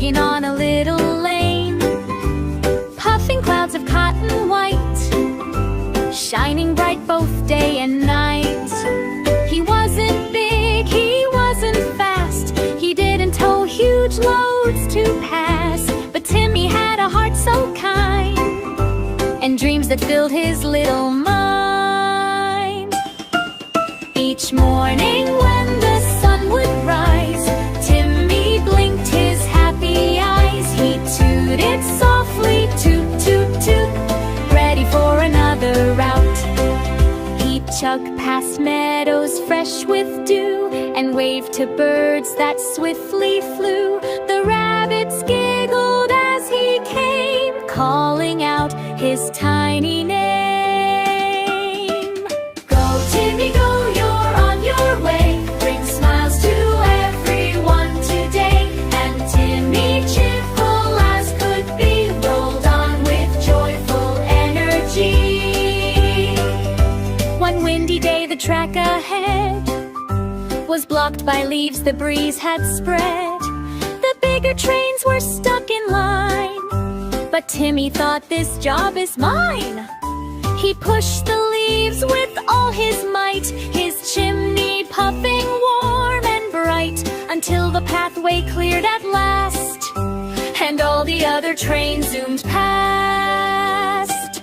chugging on a little lane, puffing clouds of cotton white, shining bright both day and night. He wasn't big, he wasn't fast, he didn't tow huge loads to pass, but Timmy had a heart so kind, and dreams that filled his little mind. Each morning when the sun would rise, Timmy blinked his happy eyes. He tooted softly, toot, toot, toot, ready for another route. He'd chug past meadows fresh with dew, and waved to birds that swiftly flew. The rabbits giggled as he came, calling out his tiny name. Go, Timmy, go, you're on your way. Bring smiles to everyone today. And Timmy, cheerful as could be, rolled on with joyful energy. One windy day, the track ahead was blocked by leaves the breeze had spread. The bigger trains were stuck in line, but Timmy thought, this job is mine. He pushed the leaves with all his might, his chimney puffing warm and bright, until the pathway cleared at last, and all the other trains zoomed past.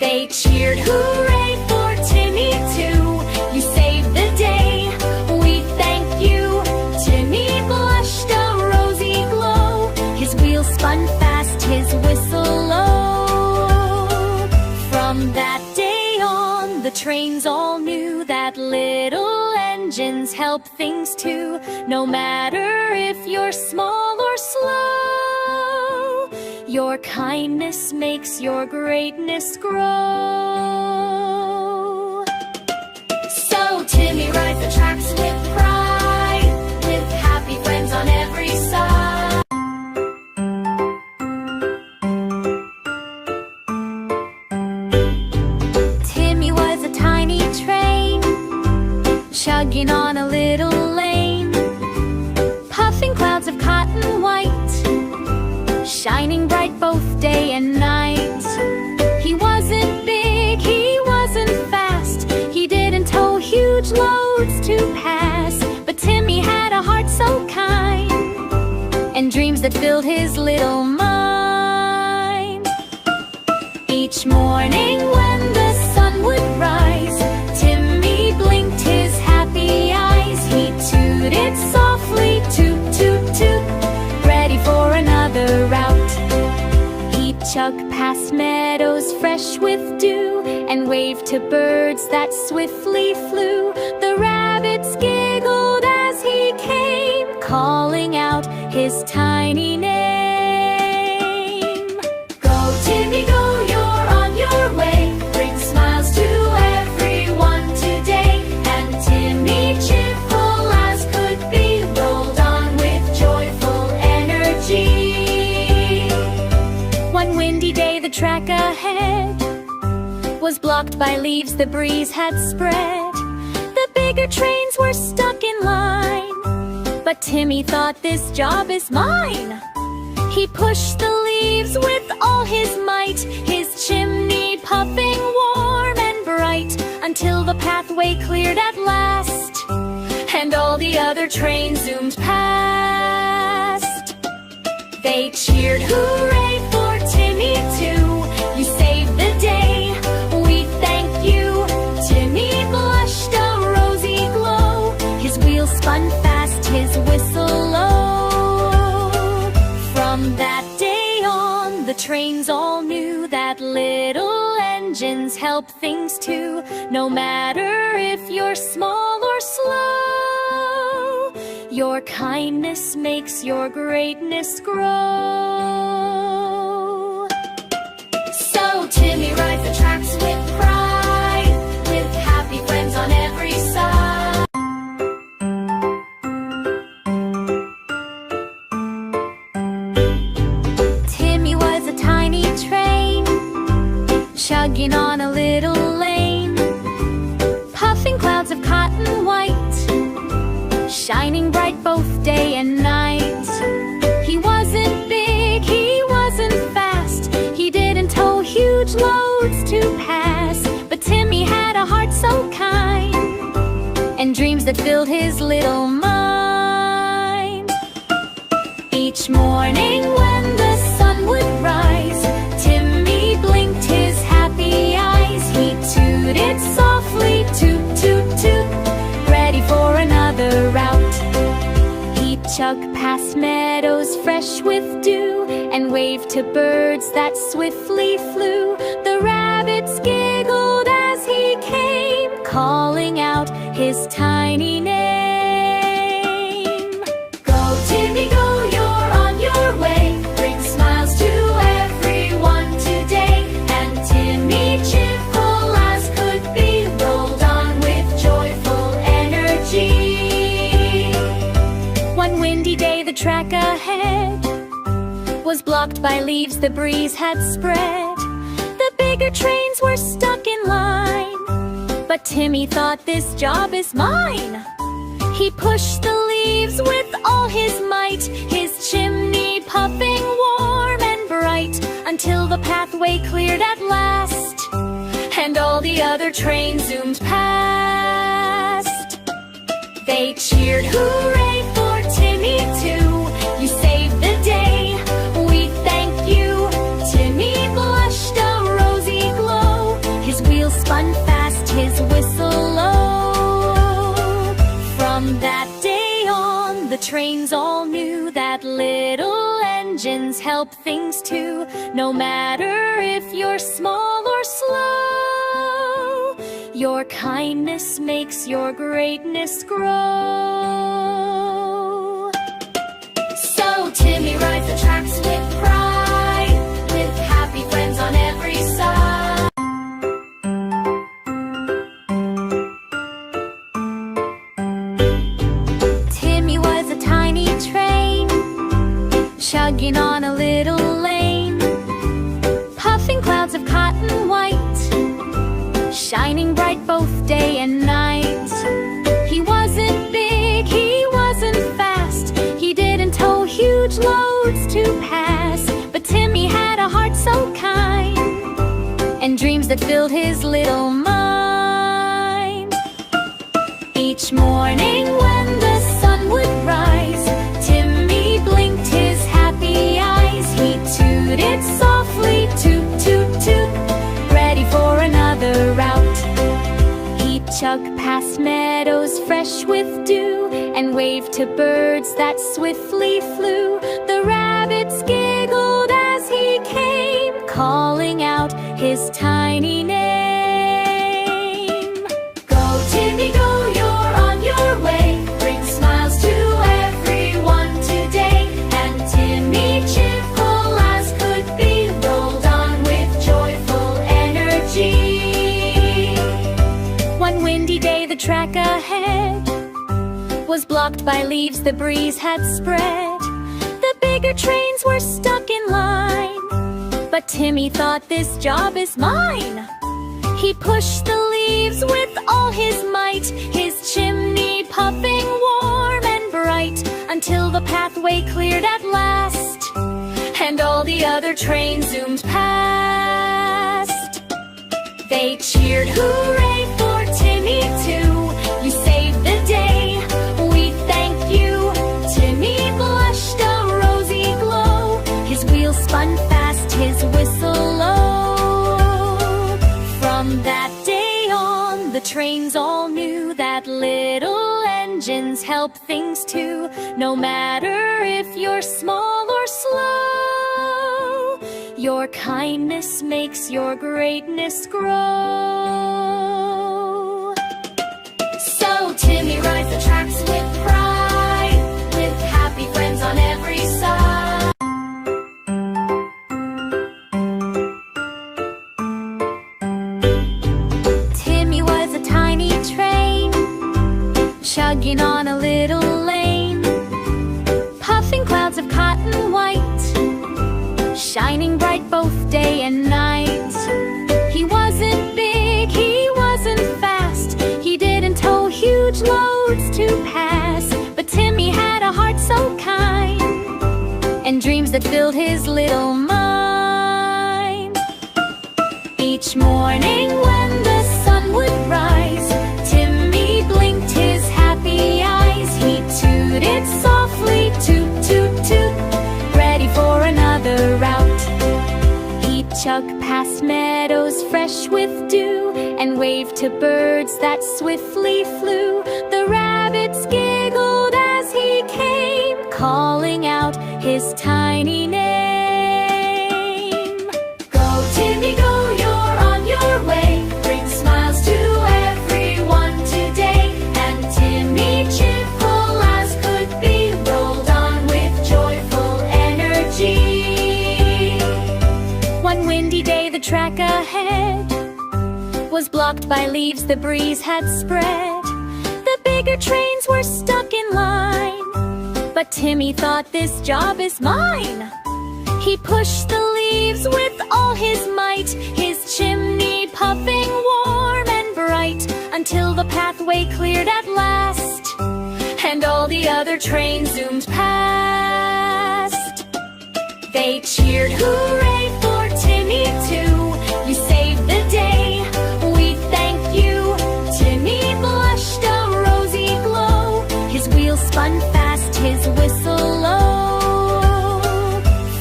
They cheered hooray for Timmy too. You saved the day, we thank you. Timmy blushed a rosy glow, his wheels spun fast, his whistle low. From that day on, the trains all knew that little engines help things too. No matter if you're small or slow, your kindness makes your greatness grow. So Timmy rides the tracks with pride, with happy friends on every side. Timmy was a tiny train, chugging on a little lane, puffing clouds of cotton white, shining bright both day and night. He wasn't big, he wasn't fast, he didn't tow huge loads to pass, but Timmy had a heart so kind, and dreams that filled his little mind. Each morning when the sun would rise, Timmy blinked his happy eyes. He tooted softly, toot, toot, toot, ready for another route. He'd chug past meadows fresh with dew, and waved to birds that swiftly flew. The rabbits giggled as he came, calling out his tiny name. Go, Timmy, go, you're on your way. Bring smiles to everyone today. And Timmy, cheerful as could be, rolled on with joyful energy. One windy day, the track ahead was blocked by leaves the breeze had spread. The bigger trains were stuck in line, but Timmy thought, this job is mine. He pushed the leaves with all his might, his chimney puffing warm and bright, until the pathway cleared at last, and all the other trains zoomed past. They cheered hooray for Timmy too. You saved the day, we thank you. Timmy blushed a rosy glow, his wheels spun fast, his whistle low. From that day on, the trains all knew that little engines help things too. No matter if you're small or slow, your kindness makes your greatness grow. So Timmy rides the tracks with pride, with happy friends on every side. Timmy was a tiny train, chugging on a little lane, puffing clouds of cotton white, shining bright both day and night. He was loads to pass. But Timmy had a heart so kind, and dreams that filled his little mind. Each morning when the sun would rise, Timmy blinked his happy eyes. He tooted softly, toot, toot, toot, ready for another route. He'd chug past meadows fresh with dew, and waved to birds that swiftly flew. The rabbits giggled as he came, calling out his tiny name. Go, Timmy, go, you're on your way. Bring smiles to everyone today. And Timmy, cheerful as could be, rolled on with joyful energy. One windy day, the track ahead was blocked by leaves the breeze had spread. The bigger trains were stuck in line, but Timmy thought, this job is mine. He pushed the leaves with all his might, his chimney puffing warm and bright, until the pathway cleared at last, and all the other trains zoomed past. They cheered hooray for Timmy too. You saved the day, we thank you. Timmy blushed a rosy glow, his wheels spun fast, his whistle low. From that day on, the trains all knew that little engines help things too. No matter if you're small or slow, your kindness makes your greatness grow. So Timmy rides the tracks with pride, with happy friends on every side. Timmy was a tiny train, chugging on a little lane, puffing clouds of cotton white, shining bright both day and night. He wasn't big, he wasn't fast, he didn't tow huge loads to pass. But Timmy had a heart so kind, and dreams that filled his little mind. Each morning when the sun would rise, Timmy blinked his happy eyes. He tooted softly, toot, toot, toot, ready for another route. He'd chug past meadows fresh with dew, and waved to birds that swiftly flew. The rabbits giggled as he came, calling out his tiny name. Go, Timmy, go, you're on your way. Bring smiles to everyone today. And Timmy, cheerful as could be, rolled on with joyful energy. One windy day, the track ahead was blocked by leaves the breeze had spread. The bigger trains were stuck in line, but Timmy thought, this job is mine. He pushed the leaves with all his might, his chimney puffing warm and bright, until the pathway cleared at last, and all the other trains zoomed past. They cheered hooray for Timmy too. You saved the day, we thank you. Timmy blushed a rosy glow, his wheels spun fast, his whistle low. From that day on, the trains all knew that little engines help things too. No matter if you're small or slow, your kindness makes your greatness grow. So Timmy rides the tracks with pride, with happy friends on every side. Timmy was a tiny train, chugging on a little lane, puffing clouds of cotton white, shining bright both day and night. He wasn't big, he wasn't fast, he didn't tow huge loads to pass. But Timmy had a heart so kind, and dreams that filled his little mind. Each morning when the sun would rise, Timmy blinked his happy eyes. He tooted softly, toot, toot, toot, ready for another route. He'd chug past meadows fresh with dew and wave to birds that swiftly flew. The rabbits giggled as he came, calling out his tiny name. Go, Timmy, go, you're on your way. Bring smiles to everyone today. And Timmy, cheerful as could be, rolled on with joyful energy. One windy day, the track ahead was blocked by leaves the breeze had spread. The bigger trains were stuck in line, but Timmy thought, this job is mine. He pushed the leaves with all his might, his chimney puffing warm and bright, until the pathway cleared at last, and all the other trains zoomed past. They cheered hooray for Timmy too. You saved the day, we thank you. Timmy blushed a rosy glow. His wheels spun fast, his whistle low.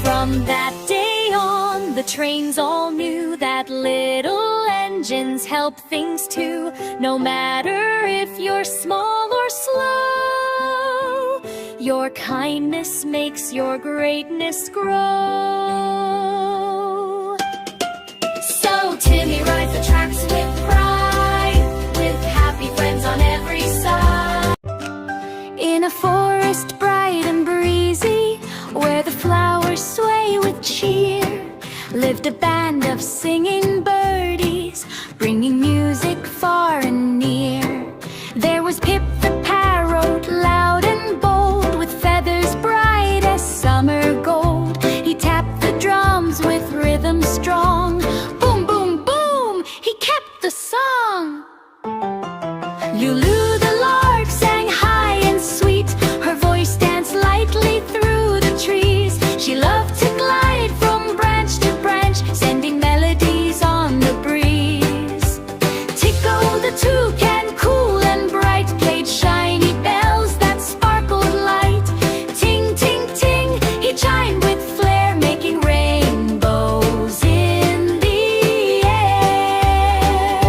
From that day on, the trains all knew that little engines help things too. No matter if you're small or slow, your kindness makes your greatness grow. So Timmy rides the tracks with pride, with happy friends on every side. In a forest bright and breezy, where the flowers sway with cheer, lived a band of singing birdies, bringing music far and near. There was Pip the parrot, loud and bold, with feathers bright as summer gold. He tapped the drums with rhythm strong. Boom, boom, boom, he kept the song. Lulu the lark sang high and sweet, her voice danced lightly through the trees. She loved to glide from branch to branch, sending melodies on the breeze. Tico the toucan, cool and bright, played shiny bells that sparkled light. Ting, ting, ting, he chimed with flair, making rainbows in the air.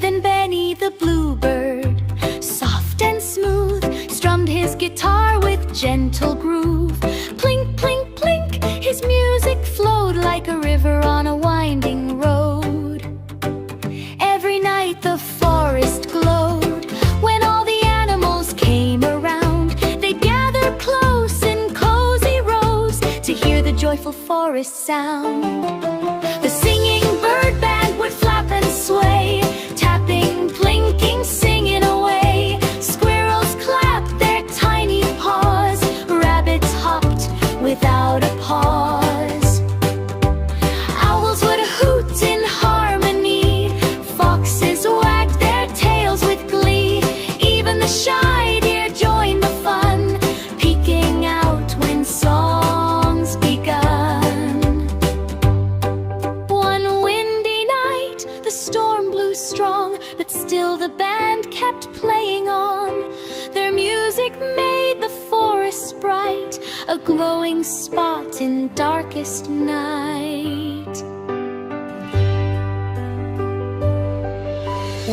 Then Benny the bluebird, soft and smooth, strummed his guitar with gentle groove. Plink, plink, plink, his music flowed like a river on a winding road. Every night the forest glowed. When all the animals came around, they'd gather close in cozy rows to hear the joyful forest sound. The singing bird band would flap and sway, tapping, plinking, singing away. Squirrels clapped their tiny paws, rabbits hopped without a pause. Owls would hoot in harmony, foxes wagged their tails with glee. Even the shy deer joined the fun, peeking out when songs begun. One windy night, the storm blew strong, but still the band kept playing on. Their music made the forest bright, a glowing spot in darkest night.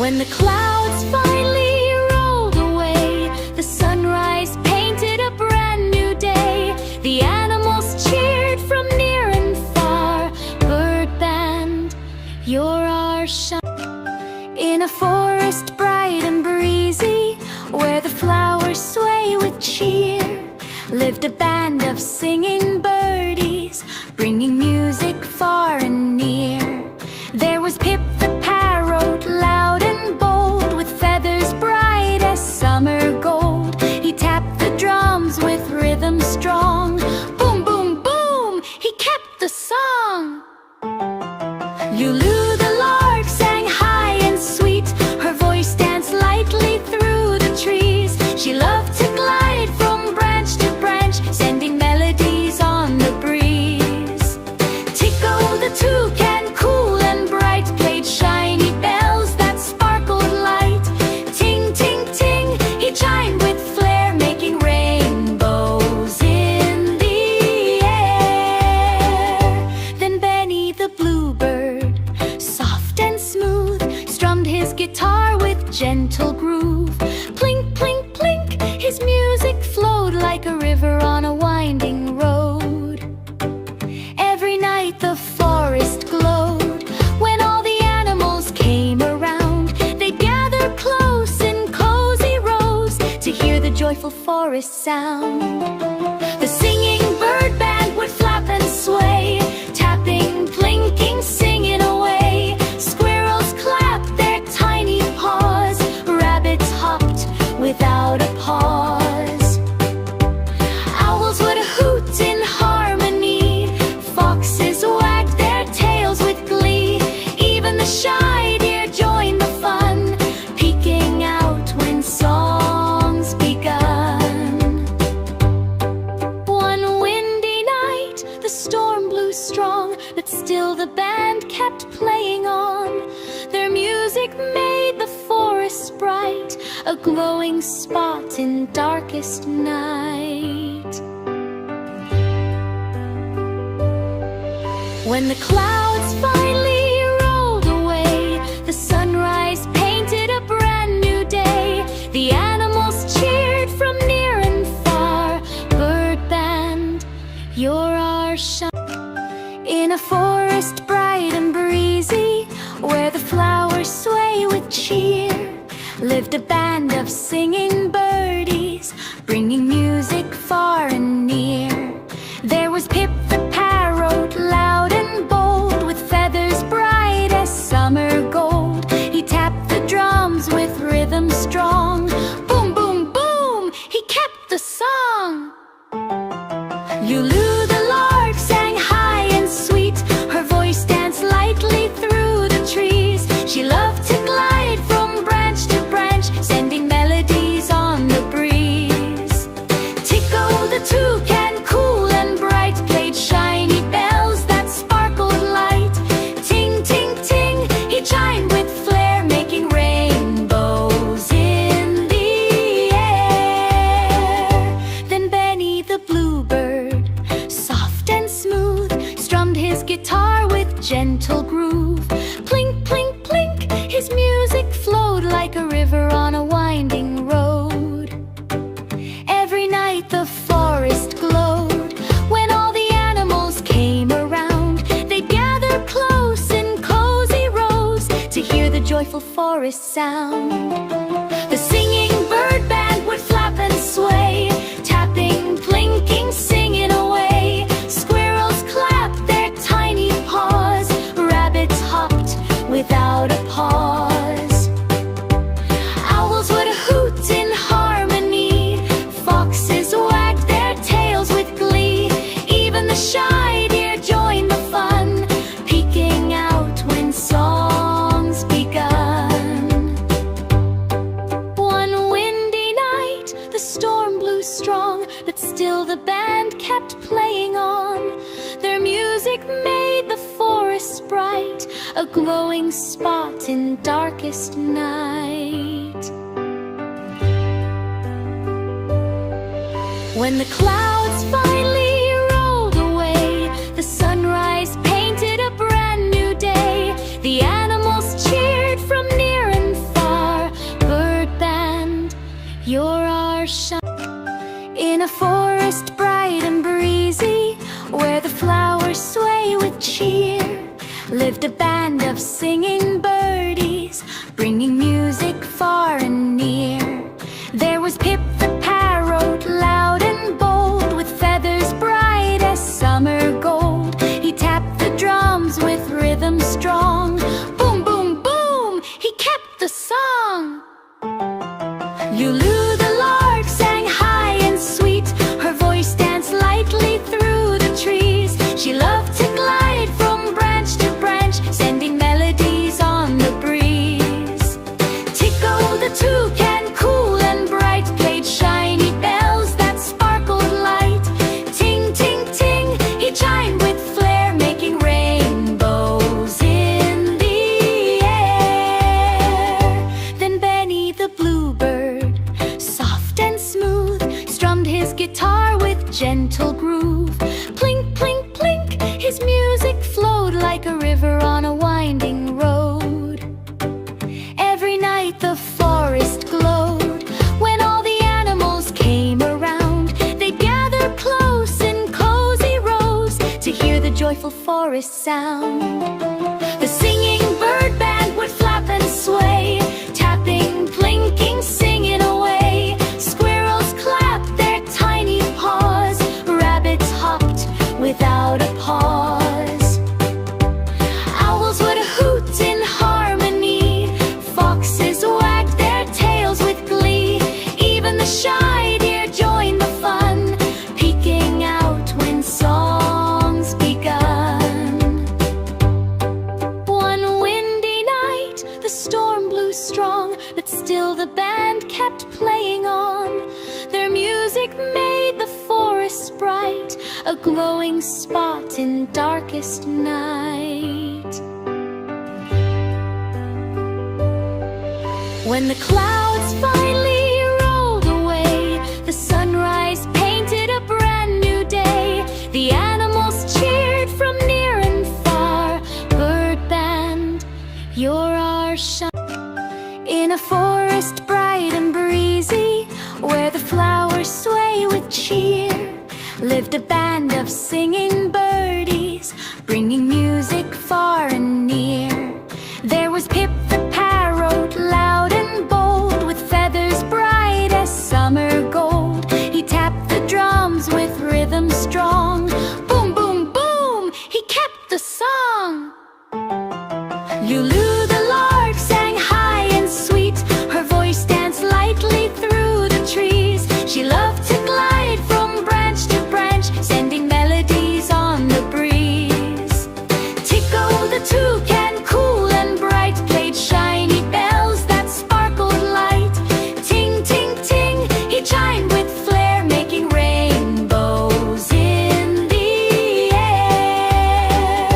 When the clouds finally rolled away, the sunrise painted a brand new day. The animals cheered from near and far. Bird band, you're our shine. In a forest bright and breezy, where the flowers sway with cheer, lived a band of singing birdies, bringing music far and near. There was Pip the parrot, loud and bold, with feathers bright as summer gold. He tapped the drums with rhythm strong. Boom, boom, boom, he kept the song. Lulu the lark sang high and sweet, her voice danced lightly through the trees. She loved to glide from branch to branch, sending melodies on the breeze. Tico the toucan, cool and bright, played guitar with gentle groove. Plink, plink, plink, his music flowed like a river on a winding road. Every night the forest glowed. When all the animals came around, they'd gather close in cozy rows to hear the joyful forest sound. The singing bird band would flap and sway, tapping, plinking, singing away. Squirrels clapped their tiny paws, rabbits hopped without a pause. Owls would hoot in harmony, foxes wagged their tails with glee. Even the shy deer joined the fun, peeking out when songs begun. One windy night the storm blew strong, but still the band kept playing on. Their music made the forest bright, a glowing spot in darkest night. When the clouds finally rolled away, the sunrise painted a brand new day. The animals cheered from near and far. Bird band, you're our shine. In a forest bright and breezy, where the flowers sway with cheer, lived a band of singing birdies, bringing music far and near. There was Pip the parrot, loud and bold, with feathers bright as summer gold. He tapped the drums with rhythm strong. Boom, boom, boom, he kept the song. Lulu the lark sang high and sweet, her voice danced lightly through the trees. She loved to glide from branch to branch, sending melodies on the breeze. Tico the toucan, cool and bright, played shiny bells that sparkled light. Ting, ting, ting, he chimed with flair, making rainbows in the air. Then Benny the bluebird, soft and smooth, strummed his guitar with gentle groove. Plink, plink, plink, his music flowed like a river on a winding road. Every night the forest glowed. When all the animals came around, they'd gather close in cozy rows to hear the joyful forest sound. The singing bird band would flap and sway, tapping, plinking, singing away. Squirrels clapped their tiny paws, rabbits hopped without a pause. Owls would hoot in harmony, foxes wagged their tails with glee. Even the shy deer joined the fun, peeking out when songs begun. One windy night the storm blew strong, but still the band kept playing on. Their music made the forest bright, a glowing spot in darkest night. When the clouds finally rolled away, the sunrise painted a brand new day. The animals cheered from near and far. Bird band, you're our shine. In a forest bright and breezy, where the flowers sway with cheer, lived a band of singing birdies, bringing music far and near. There was Pip the parrot, loud and bold, with feathers bright as summer gold. He tapped the drums with rhythm strong. Boom, boom, boom, he kept the song. Lulu the lark sang high and sweet, her voice danced lightly through the trees. She loved to glide from branch to branch, sending melodies forest sound. The singing bird band would flap and sway, tapping, plinking, singing away. Squirrels clapped their tiny paws, rabbits hopped without a pause. Owls would hoot in harmony, foxes wagged their tails with glee. Even the shy deer joined the fun, peeking out when songs begun. One windy night, the storm blew strong, but still the band kept playing on. Their music made the forest bright, a glowing spot in darkest night. When the clouds finally rolled away, the sunrise painted a brand new day. The animals cheered from near and far. Bird band, you're our shine. In a forest bright and breezy, where the flowers sway with cheer, lived a band of singing birdies, bringing music far and near. There was Pip the parrot, loud and bold, with feathers bright as summer gold. He tapped the drums with rhythm strong. Boom, boom, boom, he kept the song. Lulu the lark sang high and sweet, her voice danced lightly through the trees. She loved to glide from branch to branch, sending melodies on the breeze. Tico the toucan, cool and bright, played shiny bells that sparkled light. Ting, ting, ting, he chimed with flair, making rainbows in the air.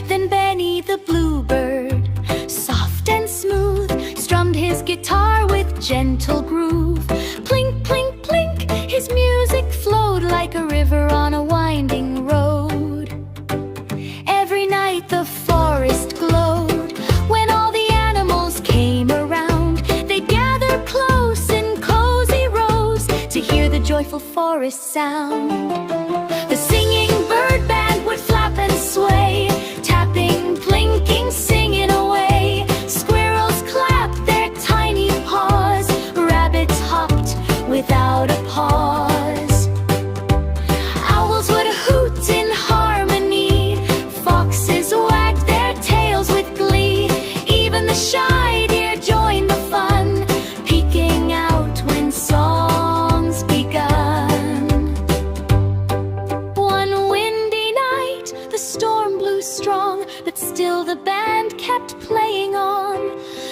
Then Benny the bluebird, soft and smooth, strummed his guitar with gentle groove. Plink, plink, plink, his music flowed like a river on a winding road. Every night the forest glowed. When all the animals came around, they'd gather close in cozy rows to hear the joyful forest sound. The singing bird band would flap and sway, tapping, plinking, singing away. Squirrels clapped their tiny paws, rabbits hopped without a pause. Owls would hoot in harmony, foxes wagged their tails with glee. Even the shy deer joined the fun, peeking out when songs begun. One windy night, the storm blew strong, but still the band kept playing on.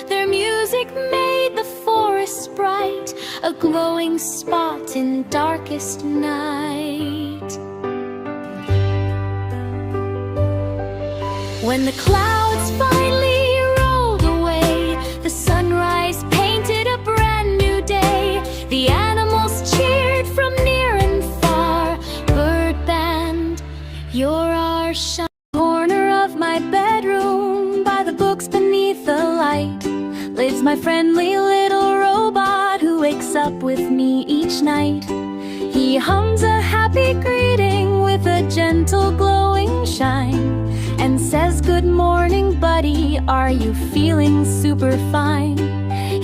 Their music made the forest bright, a glowing spot in darkest night. When the clouds finally rolled away, the sunrise painted a brand new day. The animals cheered from near and far. Bird band, you're our shine. Corner of my bedroom, by the books beneath the light, lives my friendly little robot who wakes up with me each night. He hums a happy greeting with a gentle glowing shine, and says, "Good morning, buddy, are you feeling super fine?"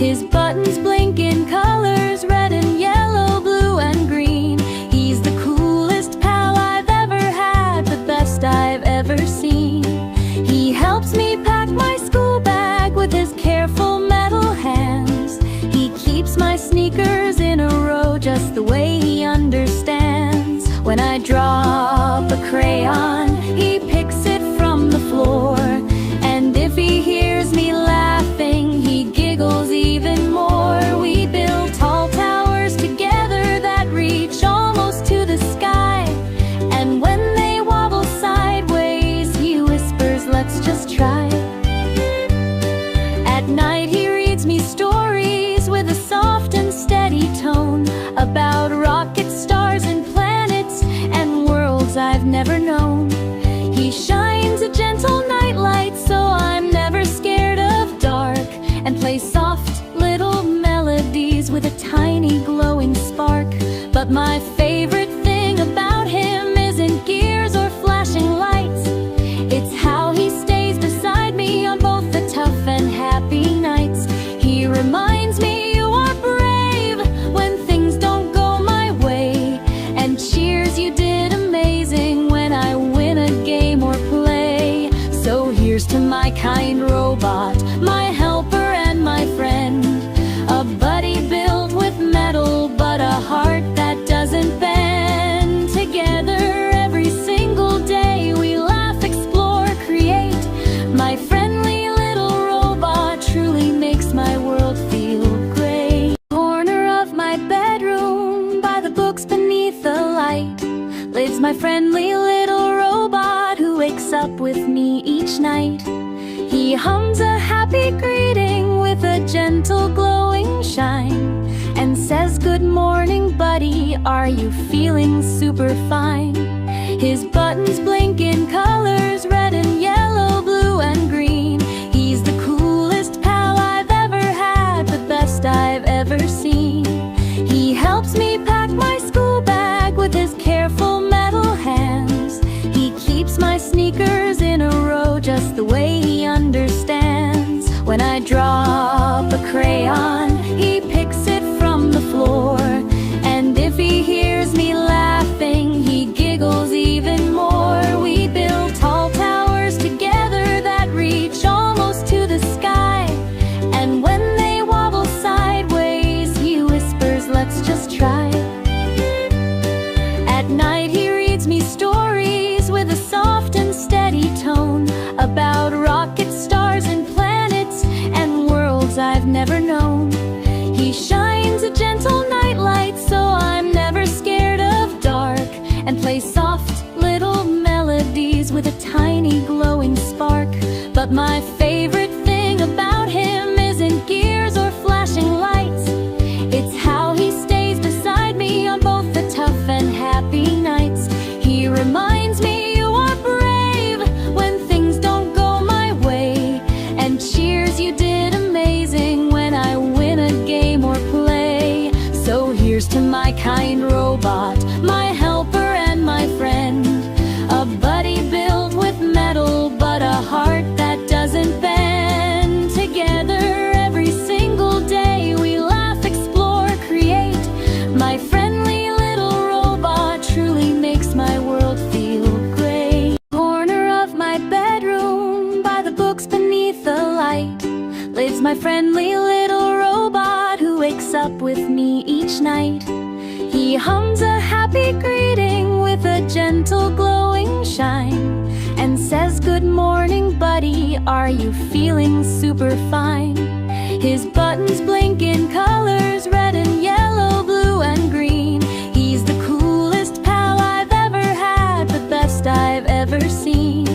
His buttons blink in colors, red and yellow, blue and green. He's the coolest pal I've ever had, the best I've ever seen. He helps me pack my school bag with his careful metal hands. He keeps my sneakers in a row just the way he understands. When I drop a crayon, he picks it from the floor, and if he hears me laughing, he giggles even more. We build tall towers together that reach almost to the sky, and when they wobble sideways, he whispers, "Let's just try." At night he reads me stories with a soft and steady tone about rockets, stars and planets and worlds I've never known. He shines a gentle nightlight so I'm never scared of dark, and plays soft little melodies with a tiny glowing spark. But my favorite thing about him isn't gears or flashing lights. It's are you feeling super fine? His buttons blink in colors, red and yellow, blue and green. He's the coolest pal I've ever had, the best I've ever seen. He helps me pack my school bag with his careful metal hands. He keeps my sneakers in a row just the way he understands. When I drop a crayon, he picks it from the floor. And if he hears me laughing, he giggles even more. We build tall towers together that reach almost to the sky. And when they wobble sideways, he whispers, "Let's just try." At night he reads me stories with a soft and steady tone about rockets, stars and planets and worlds I've never known. He shines a gentle nightlight so I'm never scared of dark, and plays soft little melodies with a tiny glowing spark. But my favorite thing about him isn't gears or flashing lights. It's how he stays beside me on both the tough and happy nights. He reminds me you are brave when things don't go my way, and cheers, "You did amazing," when I win a game or play. So here's to my kind robot, my helper and my friend, a buddy built with metal but a heart that doesn't bend. Together every single day we laugh, explore, create. My friendly little robot truly makes my world feel great. Corner of my bedroom, by the books beneath the light, lives my friendly little robot who wakes up with me each night. He hums a happy greeting with a gentle glowing shine, and says, "Good morning, buddy, are you feeling super fine?" His buttons blink in colors, red and yellow, blue and green. He's the coolest pal I've ever had, the best I've ever seen.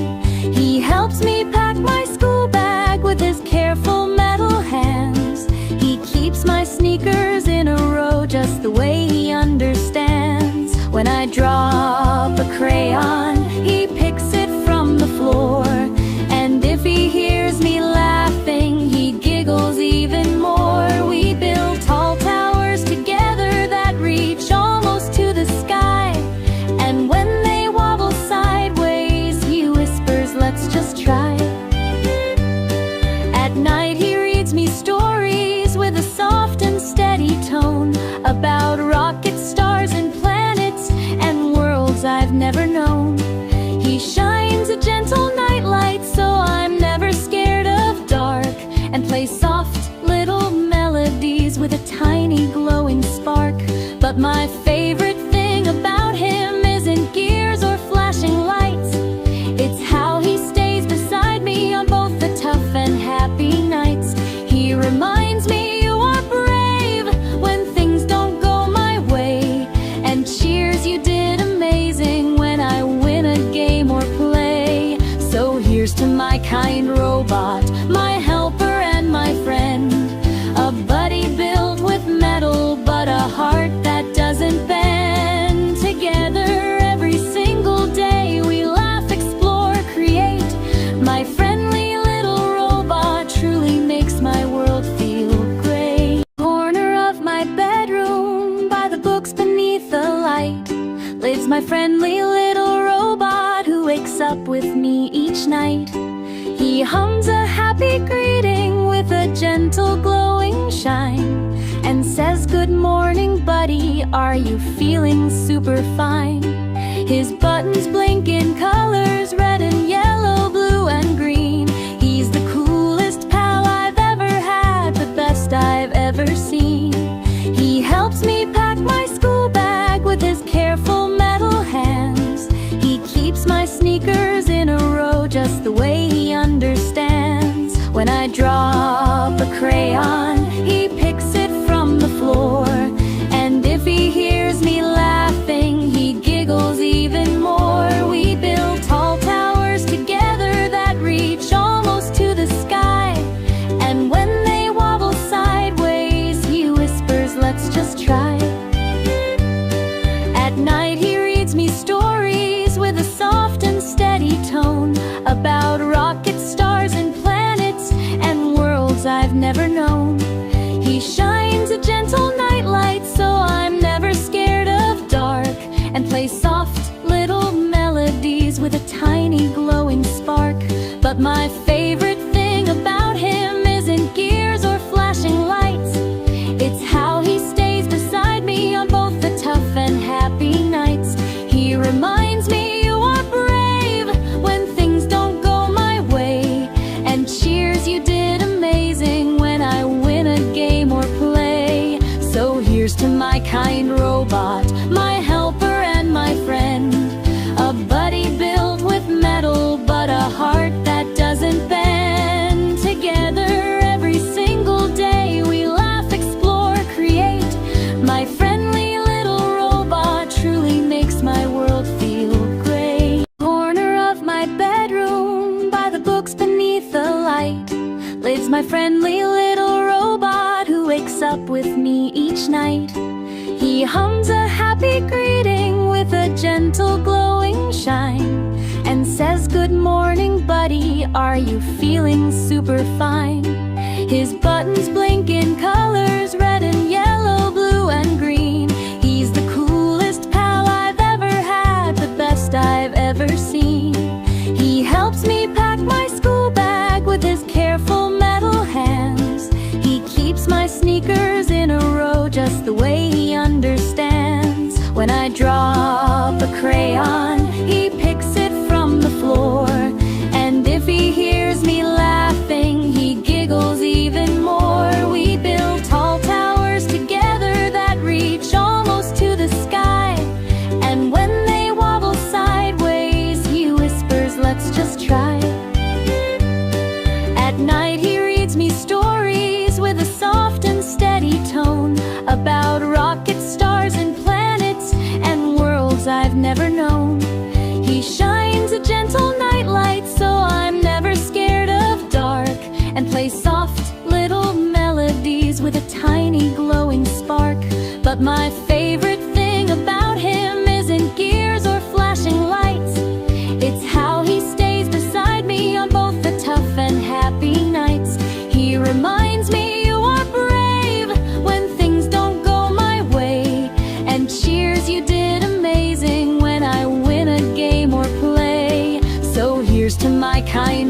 He helps me pack my school bag with his careful metal hands. He keeps my sneakers in a row just the way he understands. When I drop a crayon, he picks it from the floor. And if he hears me laughing, he giggles even more. We build tall towers together that reach almost to the sky. And when they wobble sideways, he whispers, "Let's just try." At night he reads me stories with a soft and steady tone about rockets, stars and planets and worlds I've never known. He shines a gentle nightlight so I'm never scared of dark, and plays soft little melodies with a tiny glowing spark. But my favorite thing about him isn't gears or flashing lights. It's how he stays beside me on both the tough and happy nights. He reminds me you are brave when things don't go my way, and cheers, "You did amazing," when I win a game or play. So here's to my kind robot, my helper and my friend, a buddy built with metal but a heart that doesn't bend. Together every single day we laugh, explore, create. My friendly little robot truly makes my world feel great. Corner of my bedroom, by the books beneath the light, lives my friendly little robot who wakes up with me each night. He hums a happy greeting with a gentle glowing shine, and says, "Good morning, buddy, are you feeling super fine?" His buttons blink in colors, red and yellow, blue and green. He's the coolest pal I've ever had, the best I've ever seen. He helps me pack my school bag with his careful metal hands. He keeps my sneakers in a row just the way he understands. When I drop a crayon, he picks it from the floor. And if he hears me laughing, he giggles even more. We I've never known. He shines a gentle nightlight, so I'm never scared of dark, and plays soft little melodies with a tiny glowing spark. But my favorite thing about him isn't gears or flashing lights. It's how he stays beside me on both the tough and happy nights. He reminds me you are brave when things don't go my way, and cheers you did amazing when I win a game or play. So here's to my kind robot, my helper and my friend, a buddy built with metal but a heart that doesn't bend. Together every single day we laugh, explore, create. My friendly little robot truly makes my world feel great. Corner of my bedroom, by the books beneath the light, lives my friendly little robot who wakes up with me each night. He hums a happy greeting with a gentle glowing shine, and says, "Good morning, buddy, are you feeling super fine?" His buttons blink in colors, red and yellow, blue and green. He's the coolest pal I've ever had, the best I've ever seen. He helps me pack my school bag with his careful metal hands. He keeps my sneakers in a row just the way he understands. When I drop a crayon, he picks it from the floor, and if he hears me laughing, he giggles even more. We build tall towers together that reach almost to the sky, and when they wobble sideways, he whispers, "Let's just try." At night he reads me stories with a soft and steady tone about rockets, stars and planets, and worlds I've never known. He shines a gentle nightlight, so I'm never scared of dark, and plays soft little melodies with a tiny glowing spark. But my favorite thing about him isn't gears or flashing lights. It's how he stays beside me on both the tough and happy nights. He reminds me you are brave when things don't go my way, and cheers you did amazing when I win a game or play. So here's to my kind